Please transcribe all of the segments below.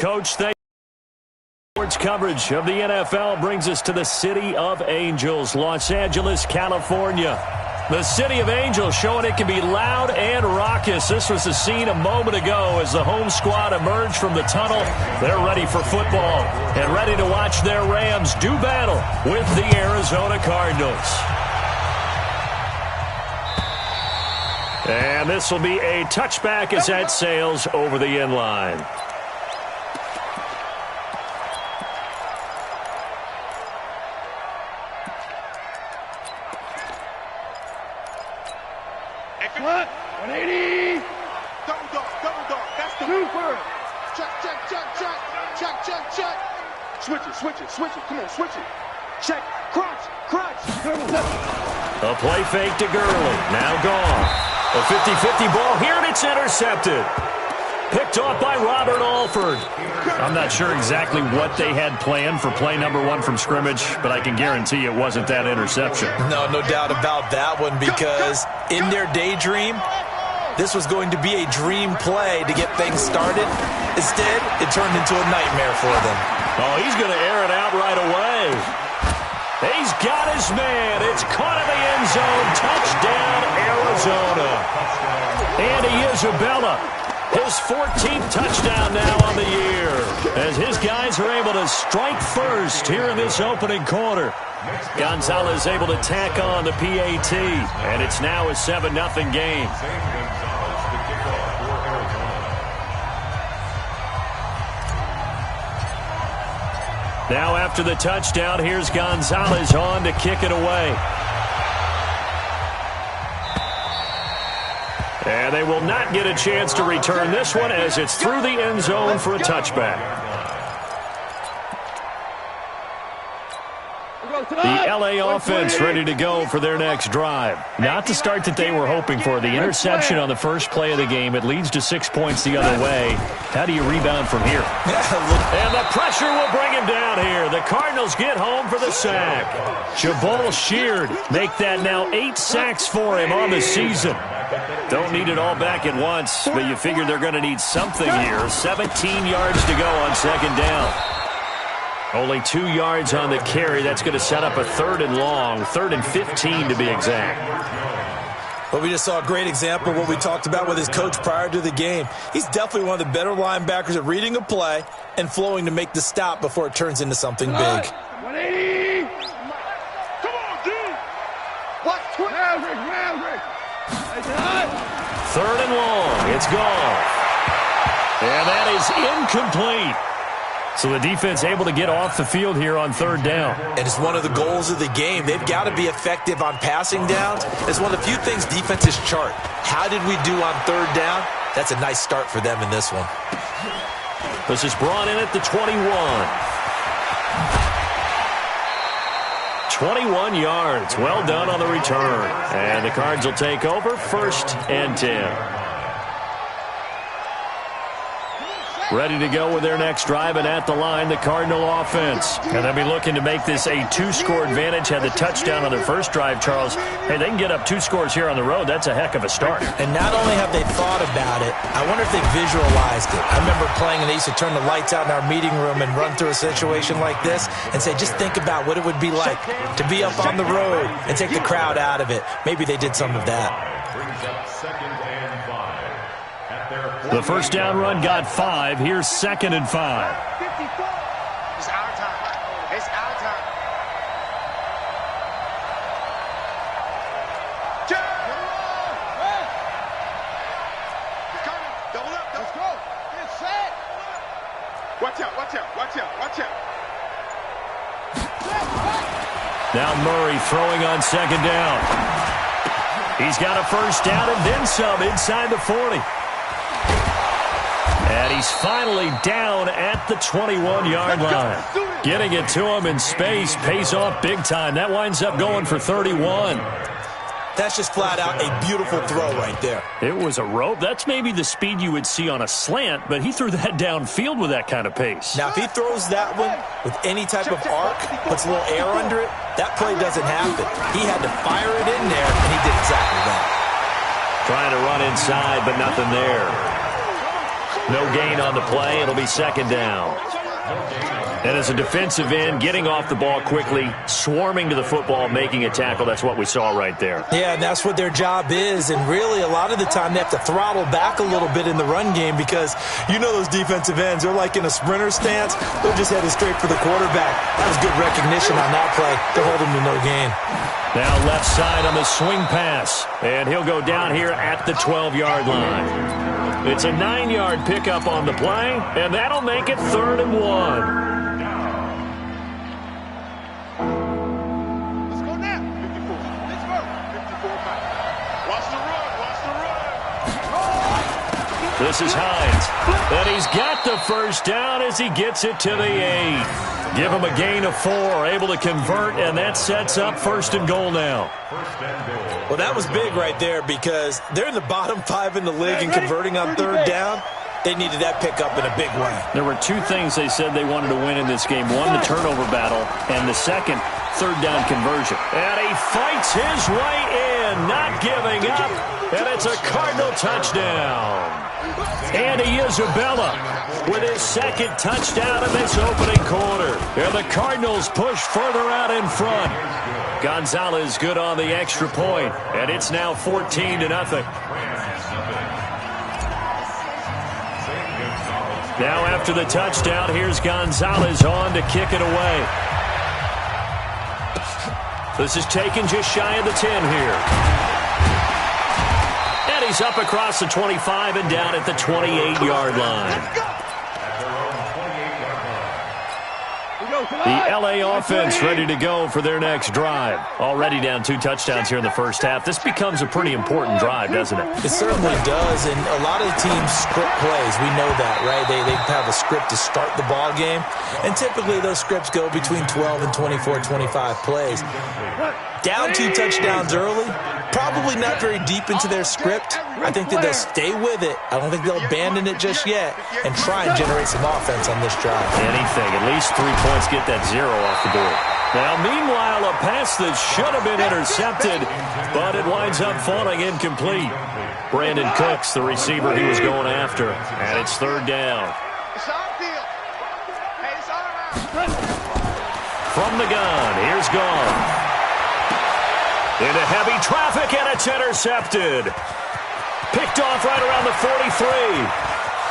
Coach. Thank you. Sports coverage of the NFL brings us to the City of Angels, Los Angeles, California. The City of Angels showing it can be loud and raucous. This was the scene a moment ago as the home squad emerged from the tunnel. They're ready for football and ready to watch their Rams do battle with the Arizona Cardinals. And this will be a touchback as that sails over the end line. What? 180. Double dog. That's the Super. Check. Switch it. Come on, switch it. Check. Crunch. A play fake to Gurley. Now gone. A 50-50 ball here, and it's intercepted. Picked off by Robert Alford. I'm not sure exactly what they had planned for play number 1 from scrimmage, but I can guarantee it wasn't that interception. No doubt about that one, because in their daydream, this was going to be a dream play to get things started. Instead, it turned into a nightmare for them. Oh, he's going to air it out right away. He's got his man. It's caught in the end zone. Touchdown, Arizona. Andy Isabella. His 14th touchdown now on the year as his guys are able to strike first here in this opening quarter. Gonzalez able to tack on the PAT, and it's now a 7-0 game. Now after the touchdown, here's Gonzalez on to kick it away. And they will not get a chance to return this one as it's through the end zone for a touchback. The LA offense ready to go for their next drive. Not the start that they were hoping for. The interception on the first play of the game. It leads to 6 points the other way. How do you rebound from here? And the pressure will bring him down here. The Cardinals get home for the sack. Jabal Sheard make that now 8 sacks for him on the season. Don't need it all back at once, but you figure they're going to need something here. 17 yards to go on second down. Only 2 yards on the carry. That's going to set up a 3rd and long, 3rd and 15 to be exact. Well, we just saw a great example of what we talked about with his coach prior to the game. He's definitely one of the better linebackers at reading a play and flowing to make the stop before it turns into something big. 180. Come on, dude. What? Maverick. 3rd and long. It's gone. And that is incomplete. So the defense able to get off the field here on 3rd down. And it's one of the goals of the game. They've got to be effective on passing downs. It's one of the few things defenses chart. How did we do on 3rd down? That's a nice start for them in this one. This is brought in at the 21. 21 yards. Well done on the return. And the Cards will take over 1st and 10. Ready to go with their next drive, and at the line, the Cardinal offense. And they'll be looking to make this a 2-score advantage. Had the touchdown on their first drive, Charles. Hey, they can get up 2 scores here on the road. That's a heck of a start. And not only have they thought about it, I wonder if they visualized it. I remember playing, and they used to turn the lights out in our meeting room and run through a situation like this and say, just think about what it would be like to be up on the road and take the crowd out of it. Maybe they did some of that. The first down run got 5. Here's 2nd and 5. It's our time. It's our time. Double up. Let's go. Get set. Watch out. Now Murray throwing on 2nd down. He's got a first down and then some inside the 40. And he's finally down at the 21-yard line. Getting it to him in space pays off big time. That winds up going for 31. That's just flat out a beautiful throw right there. It was a rope. That's maybe the speed you would see on a slant, but he threw that downfield with that kind of pace. Now, if he throws that one with any type of arc, puts a little air under it, that play doesn't happen. He had to fire it in there, and he did exactly that. Trying to run inside, but nothing there. No gain on the play. It'll be second down. And as a defensive end, getting off the ball quickly, swarming to the football, making a tackle, that's what we saw right there. Yeah, and that's what their job is. And really, a lot of the time, they have to throttle back a little bit in the run game because you know those defensive ends, they're like in a sprinter stance. They're just headed straight for the quarterback. That was good recognition on that play to hold him to no gain. Now left side on the swing pass. And he'll go down here at the 12-yard line. It's a 9-yard pickup on the play, and that'll make it 3rd and 1. This is Hines, and he's got the first down as he gets it to the 8. Give him a gain of 4, able to convert, and that sets up 1st and goal now. Well, that was big right there because they're in the bottom 5 in the league and converting on 3rd down. They needed that pickup in a big way. There were 2 things they said they wanted to win in this game. One, the turnover battle, and the second, 3rd down conversion. And he fights his way in, not giving up, and it's a Cardinal touchdown. Andy Isabella with his 2nd touchdown in this opening quarter. And the Cardinals push further out in front. Gonzalez good on the extra point, and it's now 14-0. Now after the touchdown, here's Gonzalez on to kick it away. This is taken just shy of the 10 here. And he's up across the 25 and down at the 28-yard line. The L.A. offense ready to go for their next drive. Already down 2 touchdowns here in the first half. This becomes a pretty important drive, doesn't it? It certainly does, and a lot of teams script plays. We know that, right? They have a script to start the ball game, and typically those scripts go between 12 and 24, 25 plays. Down 2 touchdowns early, probably not very deep into their script. I think that they'll stay with it. I don't think they'll abandon it just yet and try and generate some offense on this drive. Anything, at least 3 points, get that 0 off the board. Now, meanwhile, a pass that should have been intercepted, but it winds up falling incomplete. Brandon Cooks, the receiver he was going after, and it's 3rd down. From the gun, here's Gone. Into heavy traffic, and it's intercepted. Picked off right around the 43.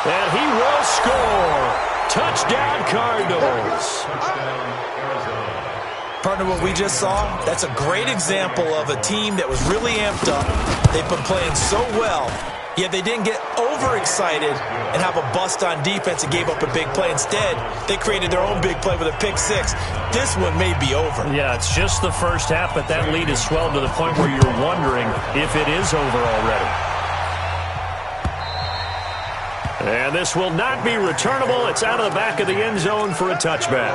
And he will score. Touchdown, Cardinals. Partner, what we just saw, that's a great example of a team that was really amped up. They've been playing so well, yet they didn't get overexcited and have a bust on defense and gave up a big play. Instead, they created their own big play with a pick 6. This one may be over. Yeah, it's just the first half, but that lead has swelled to the point where you're wondering if it is over already. And this will not be returnable. It's out of the back of the end zone for a touchback.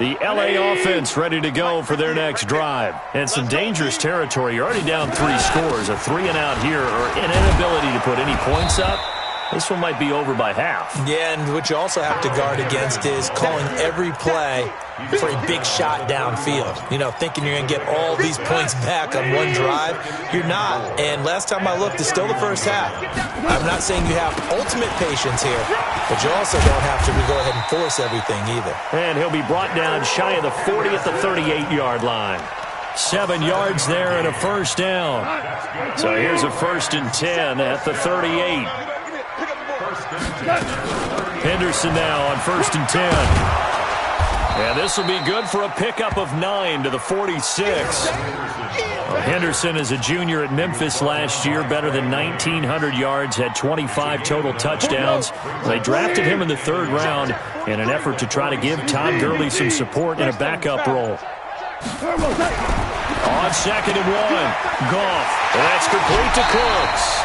The L.A. offense ready to go for their next drive. And some dangerous territory. You're already down 3 scores. A 3-and-out here, or an inability to put any points up. This one might be over by half. Yeah, and what you also have to guard against is calling every play for a big shot downfield. You know, thinking you're going to get all these points back on one drive. You're not. And last time I looked, it's still the first half. I'm not saying you have ultimate patience here, but you also don't have to go ahead and force everything either. And he'll be brought down shy of the 40 at the 38-yard line. 7 yards there and a first down. So here's a 1st and 10 at the 38. Henderson now on 1st and 10. And this will be good for a pickup of 9 to the 46. Well, Henderson is a junior at Memphis last year, better than 1,900 yards, had 25 total touchdowns. They drafted him in the 3rd round in an effort to try to give Todd Gurley some support in a backup role. On 2nd and 1, Goff. That's complete to Cooks.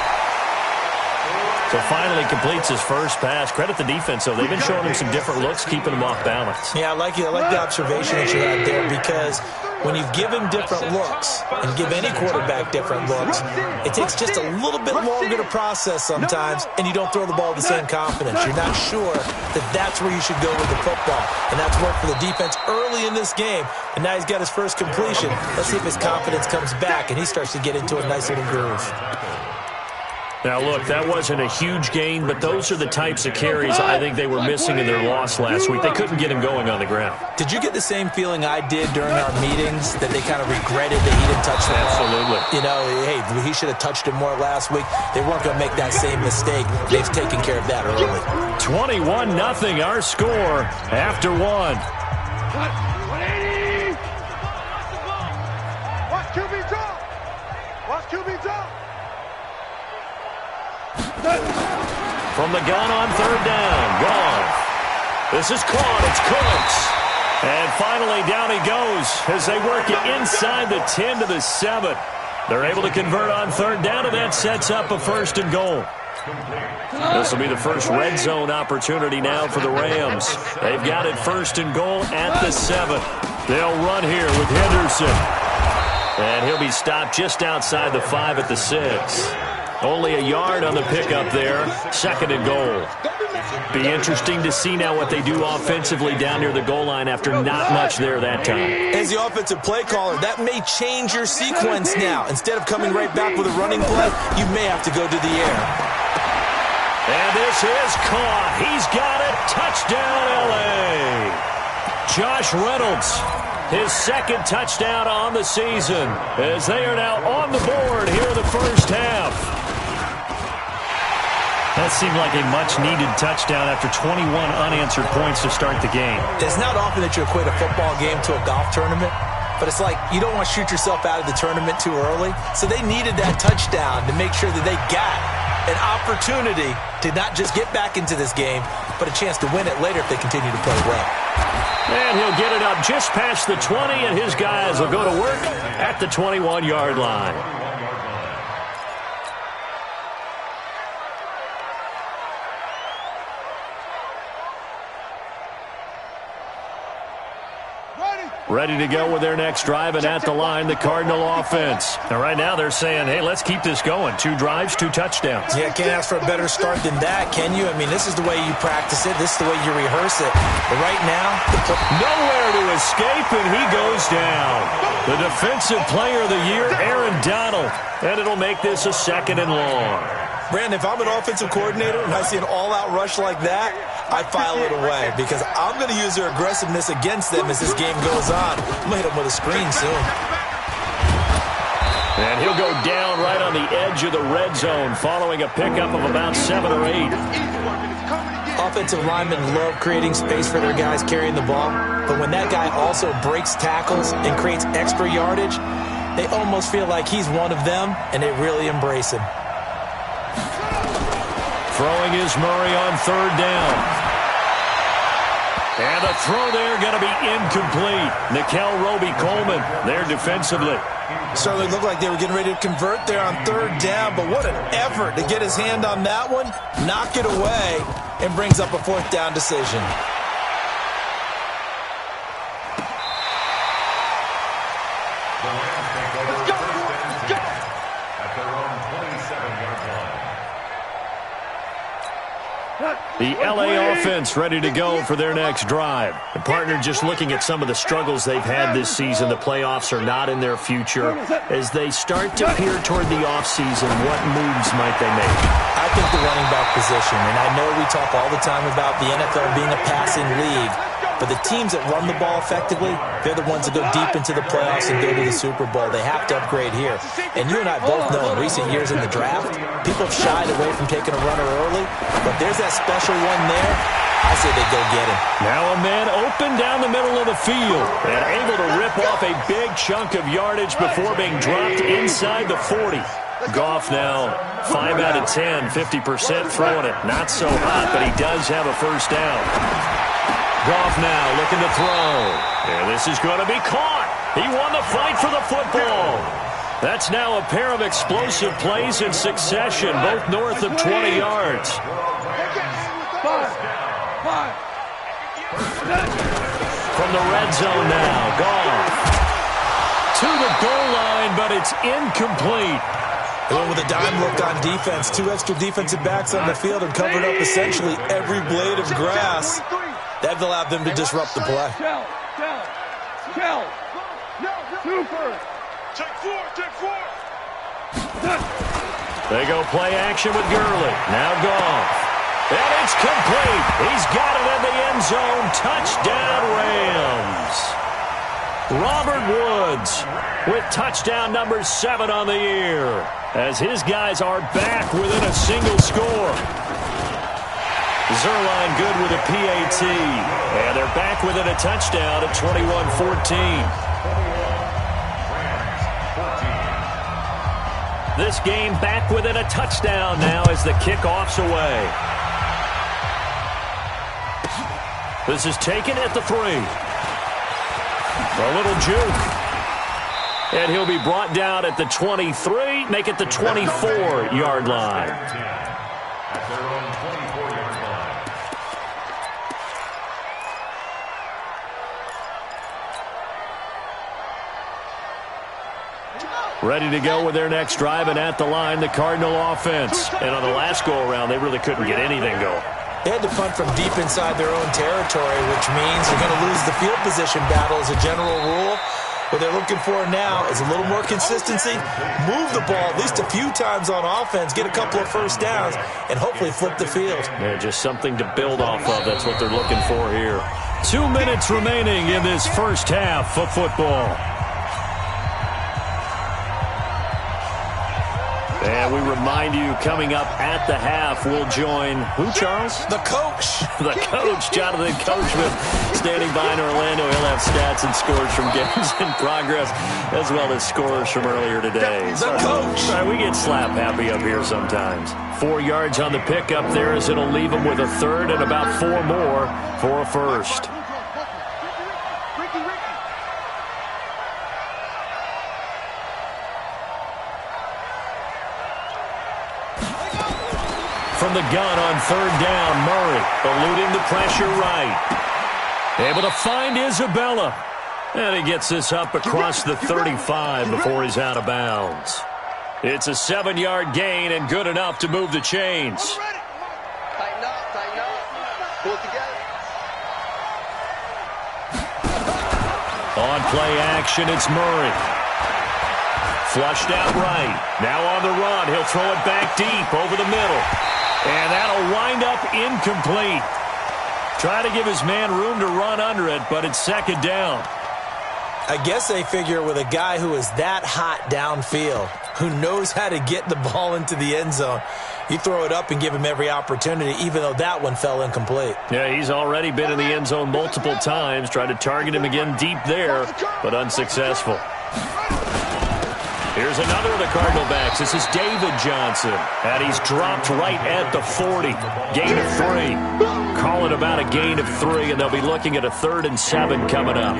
So finally completes his first pass. Credit the defense, though. They've been showing him some different looks, keeping him off balance. Yeah, I like the observation that you had there, because when you give him different looks and give any quarterback different looks, it takes just a little bit longer to process sometimes, and you don't throw the ball with the same confidence. You're not sure that that's where you should go with the football, and that's worked for the defense early in this game, and now he's got his first completion. Let's see if his confidence comes back and he starts to get into a nice little groove. Now, look, that wasn't a huge gain, but those are the types of carries I think they were missing in their loss last week. They couldn't get him going on the ground. Did you get the same feeling I did during our meetings, that they kind of regretted that he didn't touch the ball? Absolutely. You know, hey, he should have touched it more last week. They weren't going to make that same mistake. They've taken care of that early. 21-0, our score after one. 180. Watch QB drop. Watch QB drop. From the gun on third down. Gone. This is caught. It's Cooks. And finally down he goes as they work it inside the 10 to the 7. They're able to convert on third down, and that sets up a 1st and goal. This will be the first red zone opportunity now for the Rams. They've got it 1st and goal at the 7. They'll run here with Henderson. And he'll be stopped just outside the 5 at the 6. Only a yard on the pickup there. 2nd and goal. Be interesting to see now what they do offensively down near the goal line after not much there that time. As the offensive play caller, that may change your sequence now. Instead of coming right back with a running play, you may have to go to the air. And this is caught. He's got it. Touchdown, L.A. Josh Reynolds, his 2nd touchdown on the season, as they are now on the board here in the first half. That seemed like a much-needed touchdown after 21 unanswered points to start the game. It's not often that you equate a football game to a golf tournament, but it's like you don't want to shoot yourself out of the tournament too early. So they needed that touchdown to make sure that they got an opportunity to not just get back into this game, but a chance to win it later if they continue to play well. And he'll get it up just past the 20, and his guys will go to work at the 21-yard line. Ready to go with their next drive, and at the line, the Cardinal offense. And right now they're saying, hey, let's keep this going. 2 drives, 2 touchdowns. Yeah, can't ask for a better start than that, can you? I mean, this is the way you practice it. This is the way you rehearse it. But right now, nowhere to escape, and he goes down. The defensive player of the year, Aaron Donald. And it'll make this a 2nd and long. Brandon, if I'm an offensive coordinator and I see an all-out rush like that, I file it away because I'm going to use their aggressiveness against them as this game goes on. I'm going to hit them with a screen soon. And he'll go down right on the edge of the red zone following a pickup of about 7 or 8. Offensive linemen love creating space for their guys carrying the ball, but when that guy also breaks tackles and creates extra yardage, they almost feel like he's one of them, and they really embrace him. Throwing is Murray on third down. And the throw there going to be incomplete. Nickel Roby-Coleman there defensively. Certainly looked like they were getting ready to convert there on third down, but what an effort to get his hand on that one, knock it away, and brings up a 4th down decision. The L.A. offense ready to go for their next drive. The partner just looking at some of the struggles they've had this season. The playoffs are not in their future. As they start to peer toward the offseason, what moves might they make? I think the running back position, and I know we talk all the time about the NFL being a passing league, but the teams that run the ball effectively, they're the ones that go deep into the playoffs and go to the Super Bowl. They have to upgrade here. And you and I both know in recent years in the draft, people have shied away from taking a runner early, but there's that special one there. I say they go get him. Now a man open down the middle of the field and able to rip off a big chunk of yardage before being dropped inside the 40. Goff now 5 out of 10, 50% throwing it. Not so hot, but he does have a 1st down. Goff now looking to throw. And this is going to be caught. He won the fight for the football. That's now a pair of explosive plays in succession, both north of 20 yards. From the red zone now, Goff to the goal line, but it's incomplete. Going with a dime look on defense. 2 extra defensive backs on the field and covered up essentially every blade of grass. That allowed them to disrupt the play. They go play action with Gurley. Now Goff. And it's complete. He's got it in the end zone. Touchdown, Rams. Robert Woods with touchdown number 7 on the year, as his guys are back within a single score. Zerline good with a PAT. And they're back within a touchdown at 21-14. This game back within a touchdown now as the kickoff's away. This is taken at the 3. A little juke. And he'll be brought down at the 23, make it the 24-yard line. At their own 24-yard line. Ready to go with their next drive, and at the line, the Cardinal offense. And on the last go-around, they really couldn't get anything going. They had to punt from deep inside their own territory, which means they're going to lose the field position battle as a general rule. What they're looking for now is a little more consistency, move the ball at least a few times on offense, get a couple of first downs, and hopefully flip the field. Yeah, just something to build off of. That's what they're looking for here. 2 minutes remaining in this first half of football. And we remind you, coming up at the half, we'll join who, Charles? The coach. The coach, Jonathan Coachman, standing by in Orlando. He'll have stats and scores from games in progress, as well as scores from earlier today. The coach. All right, we get slap happy up here sometimes. 4 yards on the pickup there, as it'll leave him with a third and about 4 more for a first. From the gun on 3rd down, Murray eluding the pressure right. Able to find Isabella. And he gets this up across the 35 before he's out of bounds. It's a 7-yard gain and good enough to move the chains. Tighten up, tighten up. Pull it together. On play action, it's Murray. Flushed out right. Now on the run. He'll throw it back deep over the middle. And that'll wind up incomplete. Try to give his man room to run under it, but it's 2nd down. I guess they figure with a guy who is that hot downfield, who knows how to get the ball into the end zone, you throw it up and give him every opportunity, even though that one fell incomplete. Yeah, he's already been in the end zone multiple times. Tried to target him again deep there, but unsuccessful. Here's another of the Cardinal backs. This is David Johnson. And he's dropped right at the 40. Gain of 3. Call it about a gain of 3, and they'll be looking at a 3rd and 7 coming up.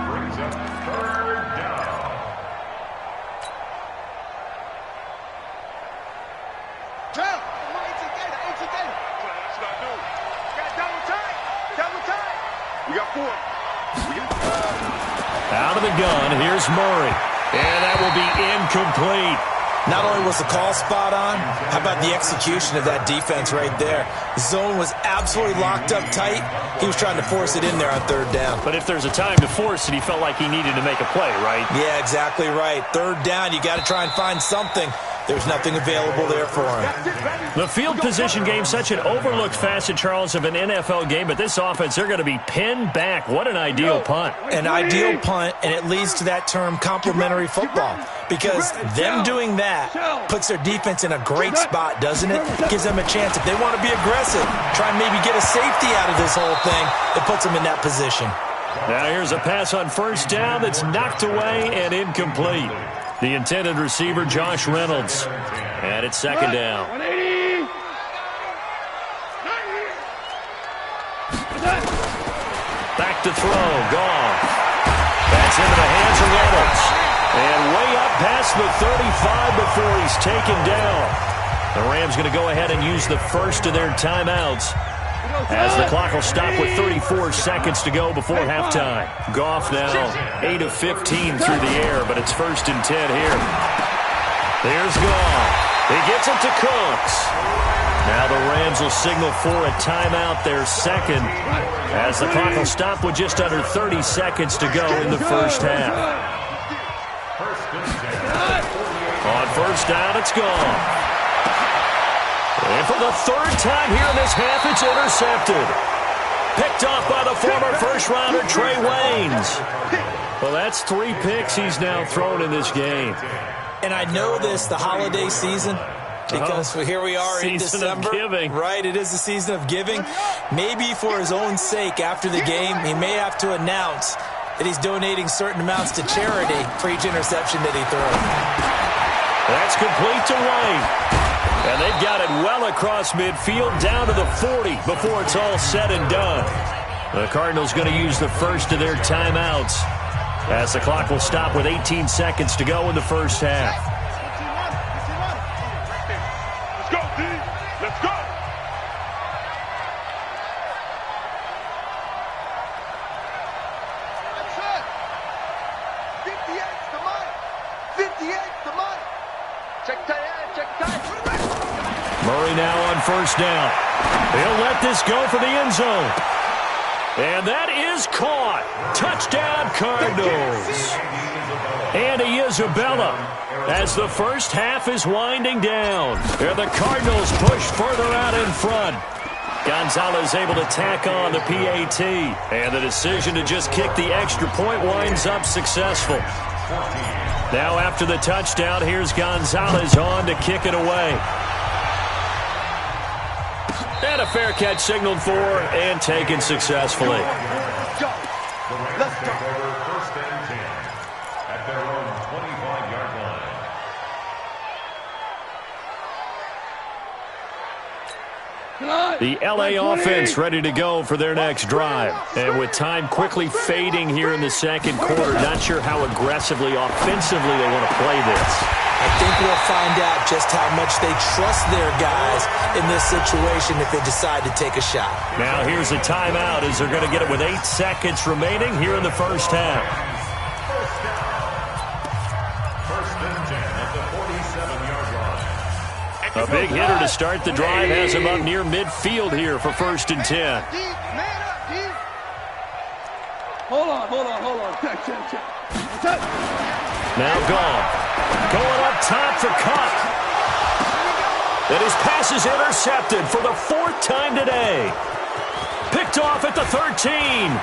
Brings up 3rd down. Jump! That's not new. Got double tight. Double tight. We got 4. Out of the gun, here's Murray. And that will be incomplete. Not only was the call spot on, how about the execution of that defense right there? The zone was absolutely locked up tight. He was trying to force it in there on 3rd down. But if there's a time to force it, he felt like he needed to make a play, right? Yeah, exactly right. 3rd down, you got to try and find something. There's nothing available there for him. The field position game, such an overlooked facet, Charles, of an NFL game, but this offense, they're going to be pinned back. What an ideal punt. An ideal punt, and it leads to that term complementary football, because them doing that puts their defense in a great spot, doesn't it? Gives them a chance. If they want to be aggressive, try and maybe get a safety out of this whole thing, it puts them in that position. Now here's a pass on 1st down that's knocked away and incomplete. The intended receiver, Josh Reynolds. And it's 2nd down. 180. Back to throw. Goff. That's into the hands of Reynolds. And way up past the 35 before he's taken down. The Rams going to go ahead and use the first of their timeouts, as the clock will stop with 34 seconds to go before halftime. Goff now 8 of 15 through the air, but it's 1st and 10 here. There's Goff. He gets it to Cooks. Now the Rams will signal for a timeout, their 2nd, as the clock will stop with just under 30 seconds to go in the first half. On 1st First down, it's gone. And for the third time here in this half, it's intercepted. Picked off by the former first-rounder Trey Waynes. Well, that's 3 picks he's now thrown in this game. And I know this, the holiday season, because here we are in December. Giving. Right, it is the season of giving. Maybe for his own sake after the game, he may have to announce that he's donating certain amounts to charity for each interception that he throws. That's complete to Wayne. And they've got it well across midfield, down to the 40 before it's all said and done. The Cardinals going to use the first of their timeouts as the clock will stop with 18 seconds to go in the first half. Let's go, D. Let's go. That's it. 58's the money. 58's the money. Check tight, check tight. Murray now on first down. He'll let this go for the end zone. And that is caught. Touchdown, Cardinals. Andy Isabella as the first half is winding down. And the Cardinals push further out in front. Gonzalez able to tack on the PAT. And the decision to just kick the extra point winds up successful. Now after the touchdown, here's Gonzalez on to kick it away. And a fair catch signaled for and taken successfully. Let's go. Let's go. First and 10 at their own 25-yard line. The LA offense ready to go for their next drive. And with time quickly fading here in the second quarter, not sure how aggressively, offensively they want to play this. I think we'll find out just how much they trust their guys in this situation if they decide to take a shot. Now here's a timeout as they're going to get it with 8 seconds remaining here in the first half. First and 10 at the 47-yard line. A big hitter to start the drive has him up near midfield here for first and 10. Man up, D. Hold on. Check. Now gone. Going up top for Cup. And his pass is intercepted for the 4th time today. Picked off at the 13.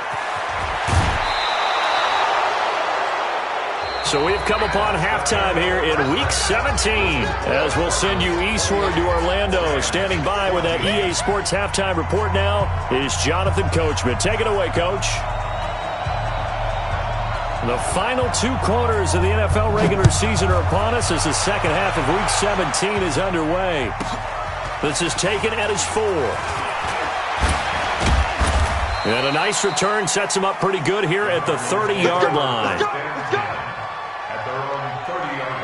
So we've come upon halftime here in Week 17. As we'll send you eastward to Orlando. Standing by with that EA Sports halftime report now is Jonathan Coachman. Take it away, Coach. The final 2 quarters of the NFL regular season are upon us as the second half of Week 17 is underway. This is taken at his 4. And a nice return sets him up pretty good here at the 30-yard line. At their own 30-yard line.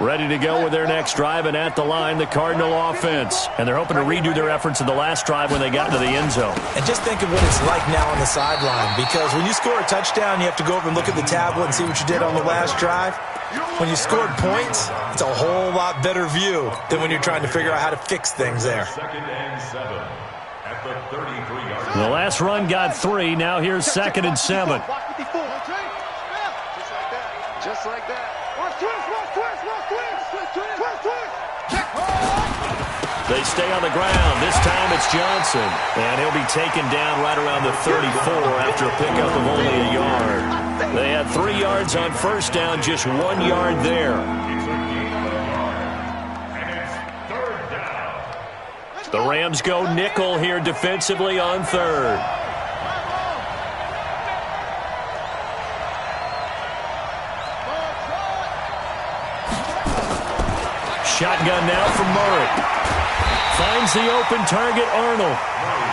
Ready to go with their next drive, and at the line, the Cardinal offense. And they're hoping to redo their efforts in the last drive when they got into the end zone. And just think of what it's like now on the sideline, because when you score a touchdown, you have to go over and look at the tablet and see what you did on the last drive. When you scored points, it's a whole lot better view than when you're trying to figure out how to fix things there. Second and 7 at the 33-yard line. The last run got 3. Now here's 2nd and 7. Just like that. Twist. They stay on the ground. This time it's Johnson. And he'll be taken down right around the 34 after a pickup of only a yard. They had 3 yards on first down, just 1 yard there. And it's third down. The Rams go nickel here defensively on 3rd. Shotgun now from Murray. Finds the open target, Arnold.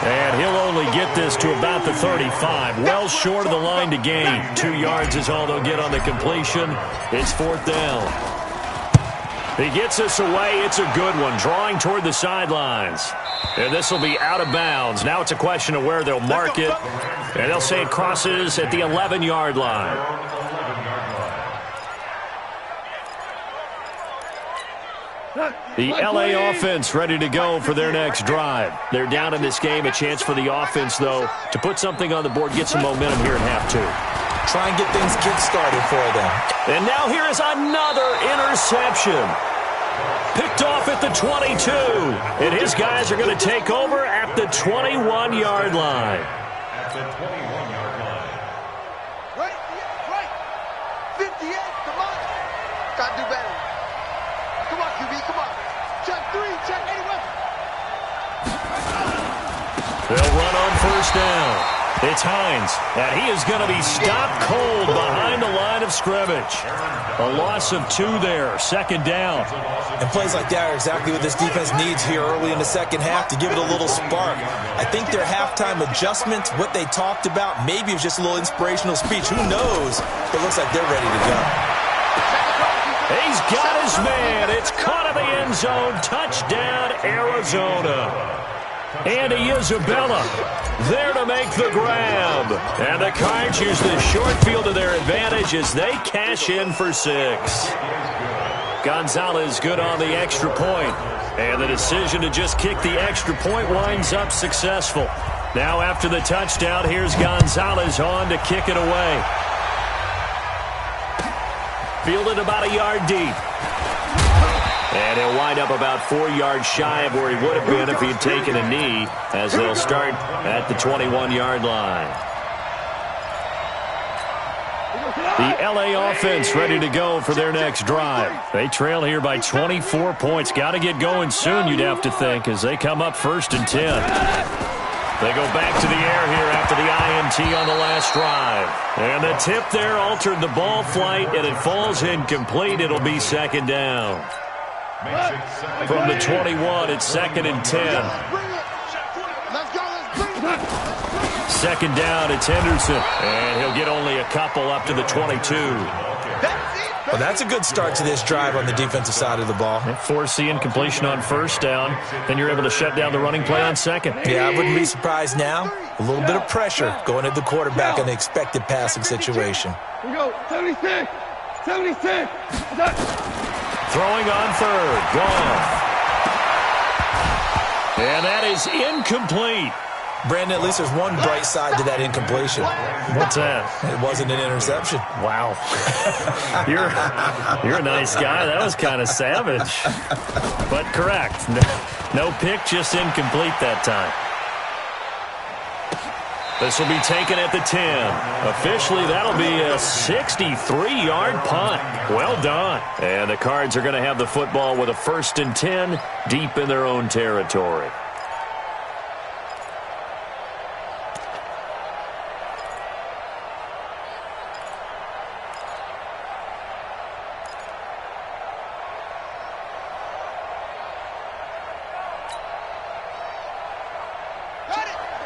And he'll only get this to about the 35. Well short of the line to gain. 2 yards is all they'll get on the completion. It's 4th down. He gets this away. It's a good one. Drawing toward the sidelines. And this will be out of bounds. Now it's a question of where they'll mark it. And they'll say it crosses at the 11-yard line. The LA offense ready to go for their next drive. They're down in this game. A chance for the offense, though, to put something on the board, get some momentum here in half two. Try and get things kick-started for them. And now here is another interception. Picked off at the 22. And his guys are going to take over at the 21-yard line. At the 21-yard line. Right. 58, come on. Gotta do better. Come on, QB, come on. Check 3, check 81. They'll run on first down. It's Hines, and he is going to be stopped cold behind the line of scrimmage. A loss of 2 there, second down. And plays like that are exactly what this defense needs here early in the second half to give it a little spark. I think their halftime adjustments, what they talked about, maybe it was just a little inspirational speech. Who knows? But it looks like they're ready to go. He's got his man. It's caught in the end zone. Touchdown, Arizona. Andy Isabella there to make the grab. And the Cards use the short field to their advantage as they cash in for 6. Gonzalez good on the extra point. And the decision to just kick the extra point winds up successful. Now after the touchdown, here's Gonzalez on to kick it away. Fielded about a yard deep. And he'll wind up about 4 yards shy of where he would have been if he'd taken a knee, as they'll start at the 21-yard line. The LA offense ready to go for their next drive. They trail here by 24 points. Got to get going soon, you'd have to think, as they come up 1st and 10. They go back to the air here after the INT on the last drive. And the tip there altered the ball flight, and it falls incomplete. It'll be second down. From the 21, it's 2nd and 10. Second down, it's Henderson. And he'll get only a couple up to the 22. Well, that's a good start to this drive on the defensive side of the ball. Force the incompletion on first down. Then you're able to shut down the running play on second. Yeah, I wouldn't be surprised now. A little bit of pressure going at the quarterback in the expected passing situation. We go, 76, 76. Throwing on third. Gone. And that is incomplete. Brandon, at least there's one bright side to that incompletion. What's that? It wasn't an interception. Wow. You're a nice guy. That was kind of savage. But correct. No pick, just incomplete that time. This will be taken at the 10. Officially, that'll be a 63-yard punt. Well done. And the Cards are going to have the football with a 1st and 10 deep in their own territory.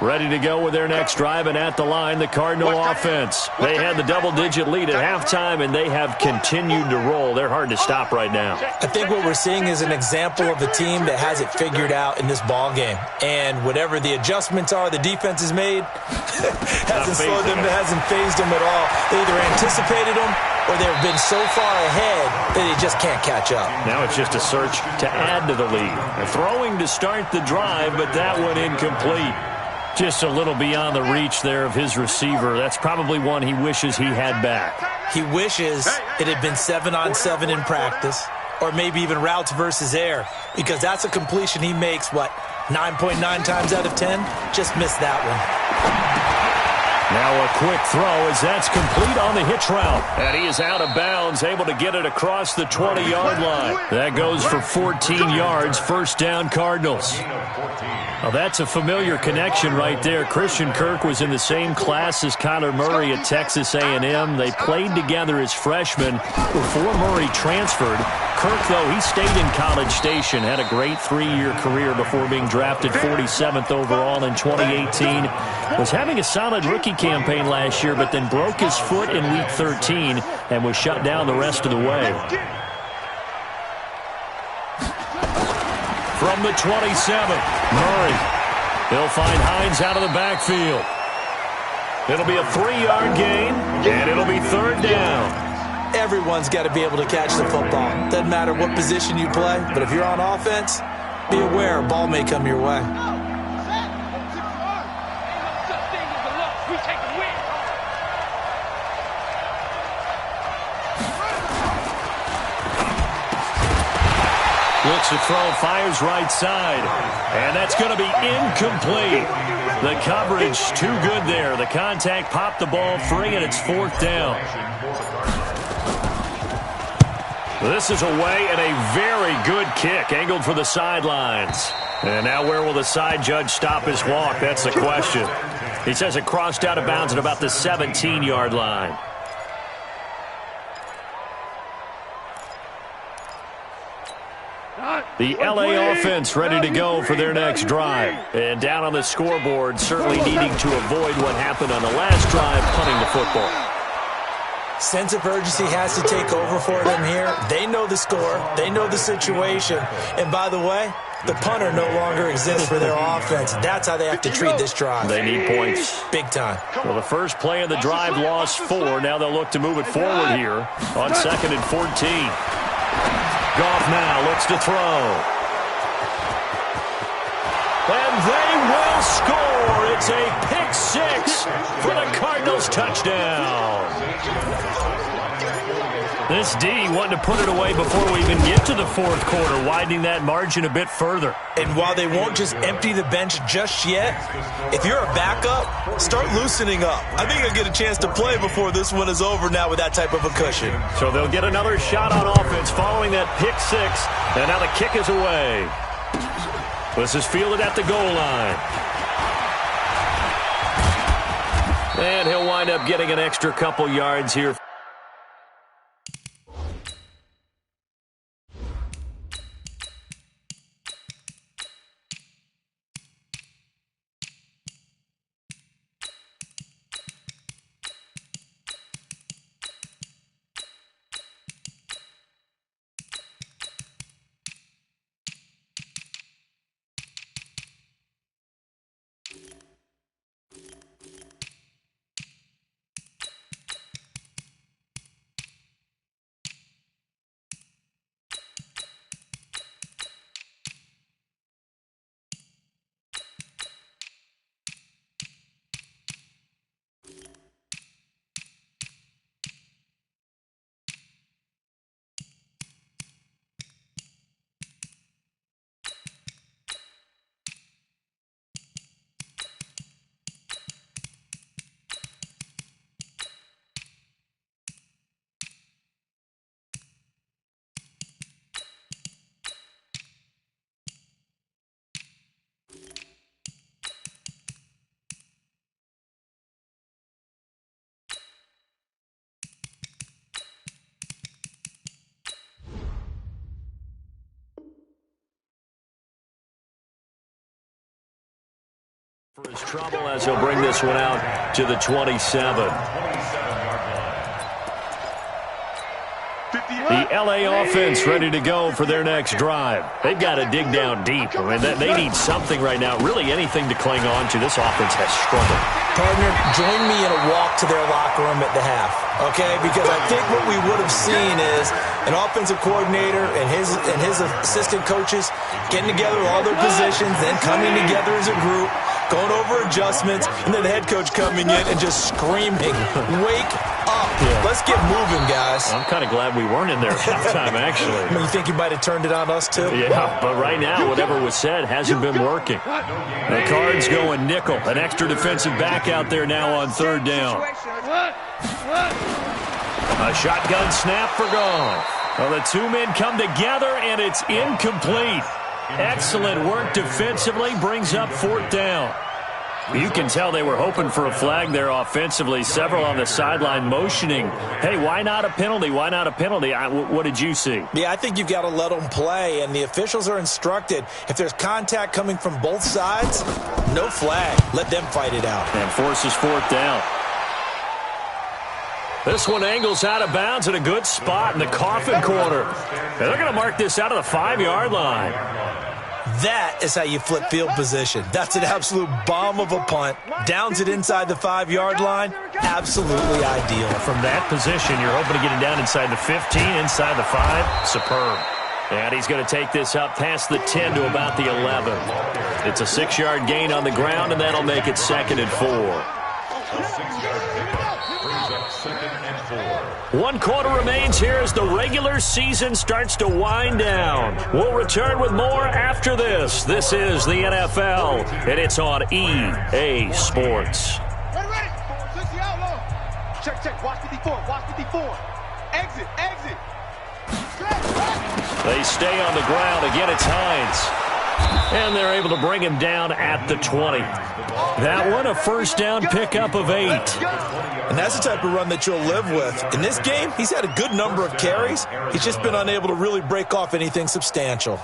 Ready to go with their next drive, and at the line, the Cardinal offense. They had the double-digit lead at halftime, and they have continued to roll. They're hard to stop right now. I think what we're seeing is an example of a team that has it figured out in this ball game. And whatever the adjustments are the defense has made, hasn't slowed them, hasn't phased them at all. They either anticipated them or they've been so far ahead that they just can't catch up. Now it's just a search to add to the lead. They're throwing to start the drive, but that one incomplete. Just a little beyond the reach there of his receiver. That's probably one he wishes he had back. He wishes it had been 7-on-7 in practice, or maybe even routes versus air, because that's a completion he makes, 9.9 times out of 10? Just missed that one. Now a quick throw as that's complete on the hitch route. And he is out of bounds, able to get it across the 20-yard line. That goes for 14 yards, first down Cardinals. Well, that's a familiar connection right there. Christian Kirk was in the same class as Kyler Murray at Texas A&M. They played together as freshmen before Murray transferred. Kirk, though, he stayed in College Station, had a great 3-year career before being drafted 47th overall in 2018. Was having a solid rookie campaign last year, but then broke his foot in Week 13 and was shut down the rest of the way. From the 27, Murray. He'll find Hines out of the backfield. It'll be a 3-yard gain, and it'll be third down. Everyone's got to be able to catch the football. Doesn't matter what position you play, but if you're on offense, be aware a ball may come your way. Looks to throw, fires right side. And that's going to be incomplete. The coverage too good there. The contact popped the ball free, and it's 4th down. This is away and a very good kick, angled for the sidelines. And now where will the side judge stop his walk? That's the question. He says it crossed out of bounds at about the 17-yard line. The LA offense ready to go for their next drive. And down on the scoreboard, certainly needing to avoid what happened on the last drive, punting the football. Sense of urgency has to take over for them here. They know the score. They know the situation. And by the way, the punter no longer exists for their offense. That's how they have to treat this drive. They need points. Big time. Well, the first play of the drive lost 4. Now they'll look to move it forward here on 2nd and 14. Goff now looks to throw. And they will score. It's a pick 6 for the Cardinals touchdown. This D wanting to put it away before we even get to the 4th quarter, widening that margin a bit further. And while they won't just empty the bench just yet, if you're a backup, start loosening up. I think you'll get a chance to play before this one is over now with that type of a cushion. So they'll get another shot on offense following that pick 6, and now the kick is away. This is fielded at the goal line. And he'll wind up getting an extra couple yards here. For his trouble as he'll bring this one out to the 27. The LA offense ready to go for their next drive. They've got to dig down deep. I mean, they need something right now, really anything to cling on to. This offense has struggled. Partner, join me in a walk to their locker room at the half, okay? Because I think what we would have seen is an offensive coordinator and his assistant coaches getting together with all their positions, then coming together as a group, going over adjustments, and then the head coach coming in and just screaming, wake up. Yeah. Let's get moving, guys. I'm kind of glad we weren't in there at halftime, actually. I mean, you think you might have turned it on us, too? Yeah, but right now, whatever was said hasn't been working. The Cards going nickel. An extra defensive back out there now on 3rd down. A shotgun snap for Goff. Well, the two men come together, and it's incomplete. Excellent work defensively, brings up 4th down. You can tell they were hoping for a flag there offensively. Several on the sideline motioning, hey, why not a penalty? Why not a penalty? What did you see? Yeah, I think you've got to let them play, and the officials are instructed. If there's contact coming from both sides, no flag. Let them fight it out. And forces 4th down. This one angles out of bounds at a good spot in the coffin corner. And they're going to mark this out of the 5-yard line. That is how you flip field position. That's an absolute bomb of a punt. Downs it inside the 5-yard line. Absolutely ideal. From that position, you're hoping to get it down inside the 15, inside the 5. Superb. And he's going to take this up past the 10 to about the 11. It's a 6-yard gain on the ground, and that'll make it 2nd and 4. A 6-yard pickup brings up 2nd and 4. 1 quarter remains here as the regular season starts to wind down. We'll return with more after this. This is the NFL, and it's on EA Sports. Ready. Switch the outlaw. Check. Watch 54. Exit. They stay on the ground. Again, it's Hines. And they're able to bring him down at the 20. That one, a first down pickup of 8. And that's the type of run that you'll live with. In this game, he's had a good number of carries. He's just been unable to really break off anything substantial.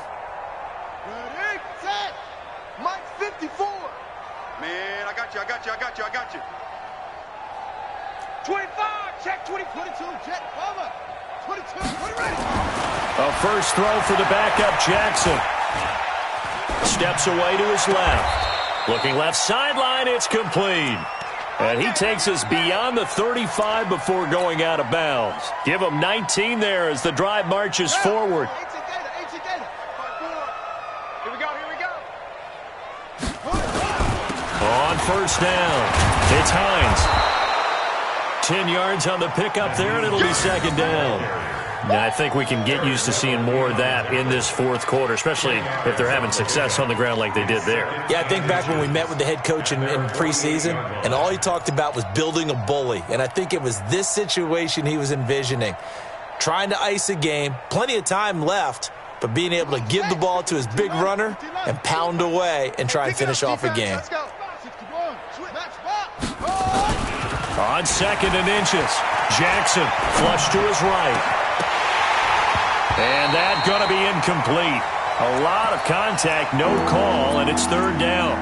Ready, set. Mike 54. Man, I got you. 25, check 20, 22, jet cover. 22, put it ready. A first throw for the backup, Jackson. Steps away to his left. Looking left sideline, it's complete. And he takes us beyond the 35 before going out of bounds. Give him 19 there as the drive marches forward. Here we go. On first down, it's Hines. 10 yards on the pickup there, and it'll be 2nd down. Now, I think we can get used to seeing more of that in this 4th quarter, especially if they're having success on the ground like they did there. Yeah, I think back when we met with the head coach in preseason, and all he talked about was building a bully. And I think it was this situation he was envisioning. Trying to ice a game, plenty of time left, but being able to give the ball to his big runner and pound away and try and finish off a game. On 2nd and inches, Jackson flush to his right. And that's going to be incomplete. A lot of contact, no call, and it's 3rd down.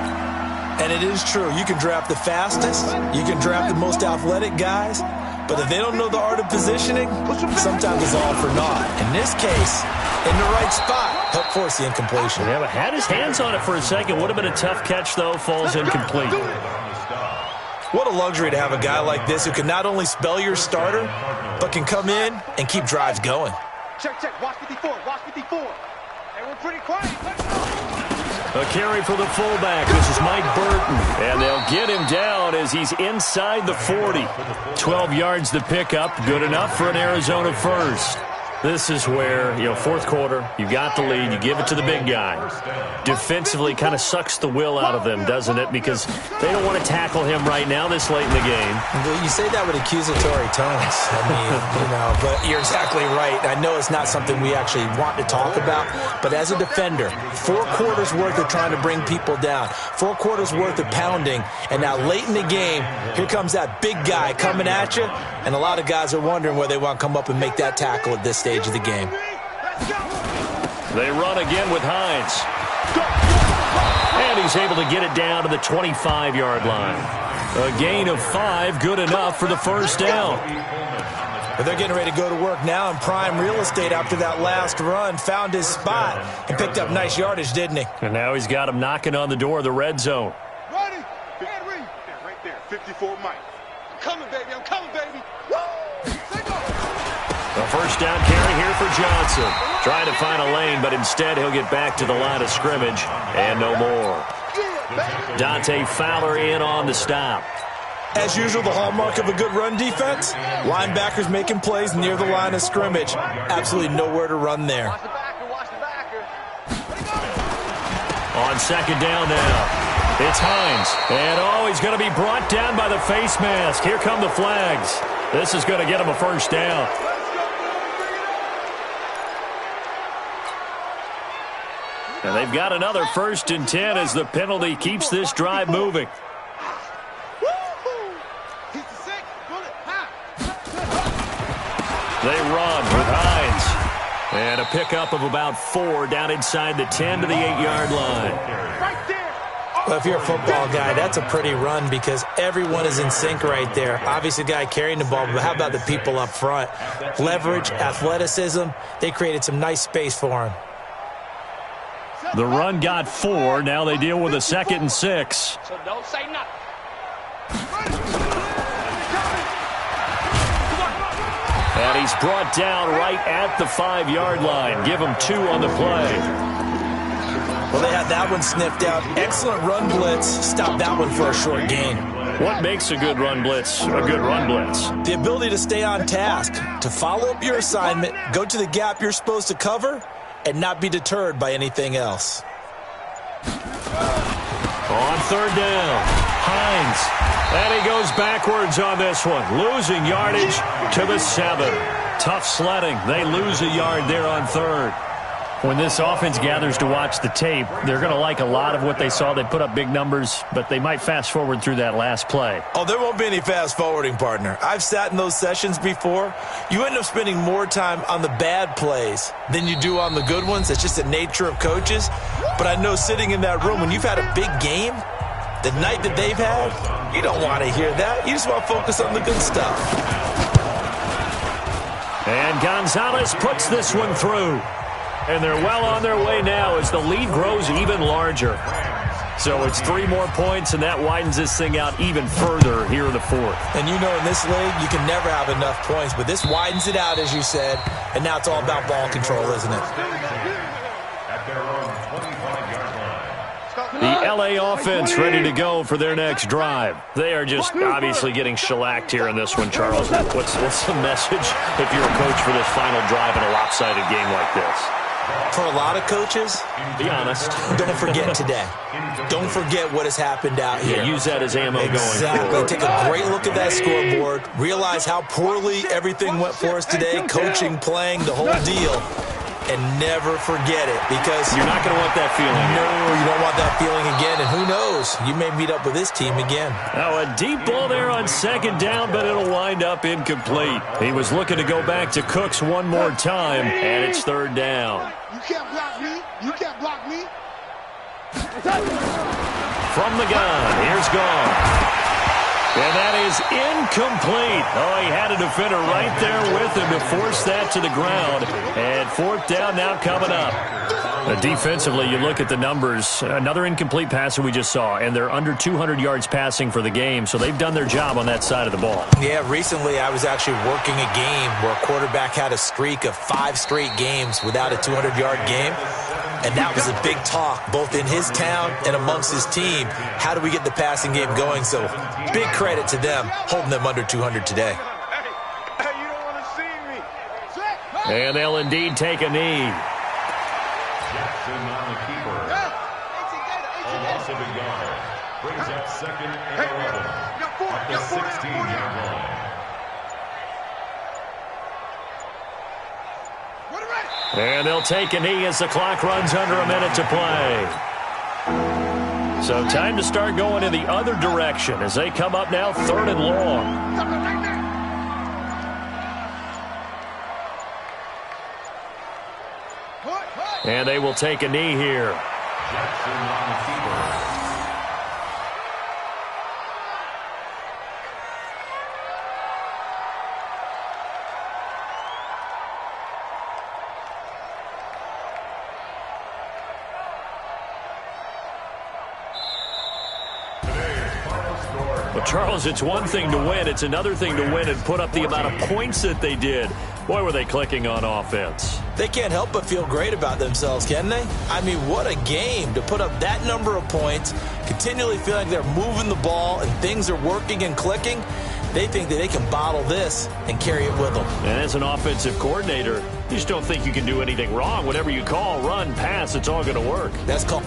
And it is true. You can draft the fastest. You can draft the most athletic guys. But if they don't know the art of positioning, sometimes it's all for naught. In this case, in the right spot, help force the incompletion. Yeah, but had his hands on it for a second. Would have been a tough catch, though. Falls incomplete. What a luxury to have a guy like this who can not only spell your starter, but can come in and keep drives going. Check. Watch 54. And we're pretty quiet. A carry for the fullback. This is Mike Burton. And they'll get him down as he's inside the 40. 12 yards to pick up. Good enough for an Arizona first. This is where, 4th quarter, you got the lead, you give it to the big guy. Defensively kind of sucks the will out of them, doesn't it? Because they don't want to tackle him right now this late in the game. Well, you say that with accusatory tones. I mean, but you're exactly right. I know it's not something we actually want to talk about, but as a defender, 4 quarters worth of trying to bring people down, 4 quarters worth of pounding, and now late in the game, here comes that big guy coming at you, and a lot of guys are wondering where they want to come up and make that tackle at this stage of the game. They run again with Hines. And he's able to get it down to the 25-yard line. A gain of 5, good enough for the first down. But they're getting ready to go to work now in prime real estate after that last run. Found his spot and picked up nice yardage, didn't he? And now he's got him knocking on the door of the red zone. Ready? Right there. 54 Mike. I'm coming, baby. Woo! A first down carry here for Johnson. Trying to find a lane, but instead he'll get back to the line of scrimmage and no more. Dante Fowler in on the stop. As usual, the hallmark of a good run defense, linebackers making plays near the line of scrimmage. Absolutely nowhere to run there. Watch the backer. On 2nd down now, it's Hines. And, he's going to be brought down by the face mask. Here come the flags. This is going to get him a first down. And they've got another 1st and 10 as the penalty keeps this drive moving. They run with Hines. And a pickup of about 4 down inside the 10 to the 8-yard line. Well, if you're a football guy, that's a pretty run because everyone is in sync right there. Obviously, the guy carrying the ball, but how about the people up front? Leverage, athleticism, they created some nice space for him. The run got 4. Now they deal with a 2nd and 6. So don't say nothing. And he's brought down right at the 5-yard line. Give him 2 on the play. Well, they had that one sniffed out. Excellent run blitz. Stop that one for a short gain. What makes a good run blitz a good run blitz? The ability to stay on task, to follow up your assignment, go to the gap you're supposed to cover, and not be deterred by anything else. On 3rd down, Hines. And he goes backwards on this one, losing yardage to the 7. Tough sledding. They lose a yard there on 3rd. When this offense gathers to watch the tape, they're going to like a lot of what they saw. They put up big numbers, but they might fast forward through that last play. Oh, there won't be any fast forwarding, partner. I've sat in those sessions before. You end up spending more time on the bad plays than you do on the good ones. It's just the nature of coaches. But I know sitting in that room, when you've had a big game, the night that they've had, you don't want to hear that. You just want to focus on the good stuff. And Gonzalez puts this one through. And they're well on their way now as the lead grows even larger. So it's 3 more points, and that widens this thing out even further here in the 4th. And you know in this league, you can never have enough points. But this widens it out, as you said. And now it's all about ball control, isn't it? At their own 25-yard line. The LA offense ready to go for their next drive. They are just obviously getting shellacked here in this one, Charles. What's the message if you're a coach for this final drive in a lopsided game like this? For a lot of coaches, be honest. Don't forget today. Don't forget what has happened out here. Yeah, use that as ammo going forward. Take a great look at that scoreboard. Realize how poorly everything went for us today. Coaching, playing, the whole deal. And never forget it, because you're not going to want that feeling. No, you don't want that feeling again. And who knows? You may meet up with this team again. Now a deep ball there on 2nd down, but it'll wind up incomplete. He was looking to go back to Cooks one more time, and it's 3rd down. You can't block me. You can't block me. From the gun, here's Gone. And that is incomplete. Oh, he had a defender right there with him to force that to the ground. And 4th down now coming up. Defensively, you look at the numbers. Another incomplete pass that we just saw, and they're under 200 yards passing for the game, so they've done their job on that side of the ball. Yeah, recently I was actually working a game where a quarterback had a streak of 5 straight games without a 200-yard game. And that was a big talk, both in his town and amongst his team. How do we get the passing game going? So big credit to them, holding them under 200 today. Hey, you don't want to see me. And they'll indeed take a knee. Jackson on the keeper. A loss of a yard. Brings up 2nd and 11. At the 16-yard line. And they'll take a knee as the clock runs under a minute to play. So time to start going in the other direction as they come up now 3rd and long. And they will take a knee here. Jackson on the keeper. Well, Charles, it's one thing to win. It's another thing to win and put up the amount of points that they did. Boy, were they clicking on offense. They can't help but feel great about themselves, can they? I mean, what a game to put up that number of points, continually feeling like they're moving the ball and things are working and clicking. They think that they can bottle this and carry it with them. And as an offensive coordinator, you just don't think you can do anything wrong. Whatever you call, run, pass, it's all going to work. That's called